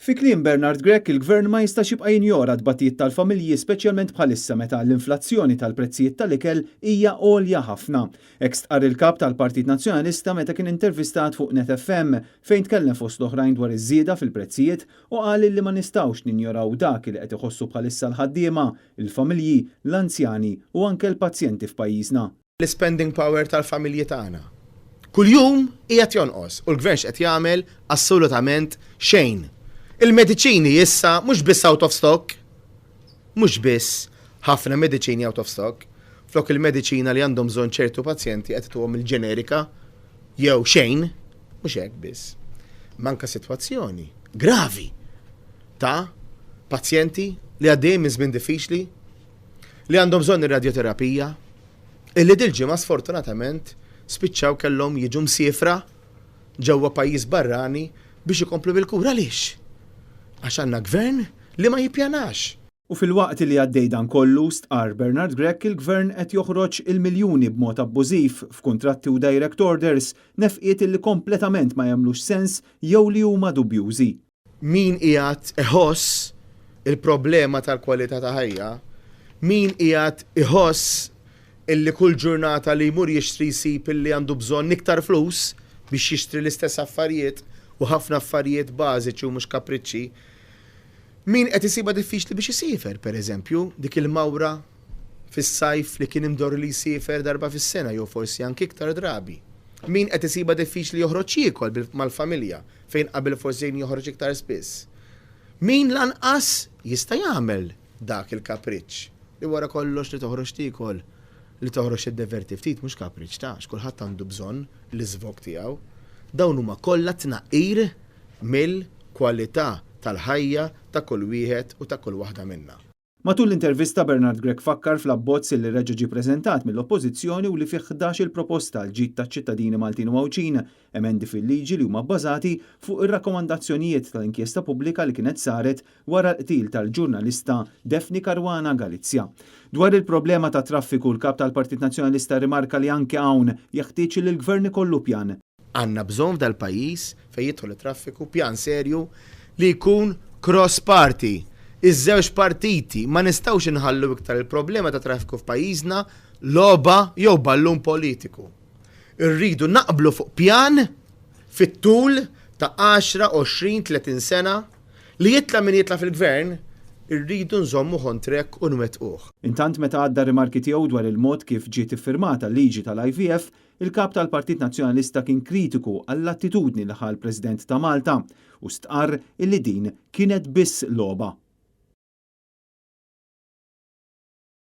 Fi kliem Bernard Grech, il-Gvern ma jistax jibqa' jinjora tbatijiet tal-familji speċjalment bħalissa meta l-inflazzjoni tal-prezzijiet tal-ikel hija għolja ħafna. Hekk stqarr il-kap tal-Partit Nazzjonalista meta kien intervistat fuq Net FM fejn tkellem fost l-oħrajn dwar iż-żieda fil-prezzijiet u qal li ma nistgħux ninjoraw dak li qed iħossu bħalissa l-ħaddiema, il-familji, l-anzjani u anke l-pazjenti f'pajjiżna. L-spending power tal-familji tagħna. Kuljum qiegħed jonqos u l-Gvern x'qed jagħmel assolutament xejn. Il-mediċini issa mhux biss out of stock, mhux biss ħafna mediċini out of stock, flok il-mediċina li għandhom bżonn ċertu pazjenti qed tuhom il-ġenerika jew xejn, mhux hekk biss. Manka sitwazzjoni gravi ta' pazjenti li għaddejjin minn żmien diffiċli li għandhom bżonn ir-radjoterapija, illi dil-ġimgħa sfortunatament spiċċaw kellhom jiġu msiefra ġewwa pajjiż barrani biex ikomplu bil-kura għaliex. Għax għandna gvern li ma jippjanax. U fil-waqt li għaddej dan kollu stqarr Bernard Grech, il-Gvern qed joħroġ il-miljuni b'mod abbużiv f'kuntratti u direct orders nefqiet li kompletament ma jagħmlux sens jew li huma dubjużi. Min qiegħed iħoss il-problema tal-kwalità ta' ħajja, min qiegħed iħoss illi kull ġurnata li jmur jixtri jsib illi għandu bżonn iktar flus biex jixtri l-istess affarijiet u ħafna affarijiet bażiċi u mhux kapriċċi. Min qed isiba diffiċli biex isifer, pereżempju, dik il-mawra fis-sajf li kien imdorru li jsifer darba fis-sena jew forsi anke iktar drabi. Min qed isiba diffiċli joħroġ jiekol mal-familja fejn qabel forsi joħroġ iktar spiss. Min lanqas jista' jagħmel dak il-kapriċċ li wara kollox li toħroġ tiekol, li toħroġ iddeverti ftit mhux kapriċċ ta' x'kulħadd għandu bżonn l-iżvok tiegħu. Dawn huma kollha tnaqqir mill-kwalità tal-ħajja ta' kull wieħed u ta' kull waħda minnha. Matul l-intervista Bernard Grech fakkar fl-abbozz li reġa' ġie preżentat mill-Oppożizzjoni u li fih 11 il-proposta l-ġid taċ-ċittadini Maltin u Mewġin, emendi fil-liġi li huma bbażati fuq ir-rakkomandazzjonijiet tal-inkjesta pubblika li kienet saret wara l-qtil tal-ġurnalista Defni Caruana Galizja. Dwar il-problema ta' traffiku l-kap tal-Partit Nazzjonalista rimarka li anke hawn jeħtieġ li l-Gvern ikollu pjan. Għandna bżonn f'dal-pajjiż fejn jidħol it-traffiku pjan serju li jkun cross-party. Iż-żewġ partiti ma nistgħux inħallu iktar il-problema ta' traffiku f'pajjiżna logħba jew ballun politiku. Irridu naqblu fuq pjan fit-tul ta' 10, 20, 30 sena li jitla' min jitla' fil-gvern irridu nżommu ħontrek u nwettquh. Intant meta għadda rimarki tiegħu dwar il-mod kif ġiet iffirmata l-liġi tal-IVF, il-kap tal-Partit Nazzjonalista kien kritiku għall-attitudni li ħal President ta' Malta u stqarr illi din kienet biss logħba.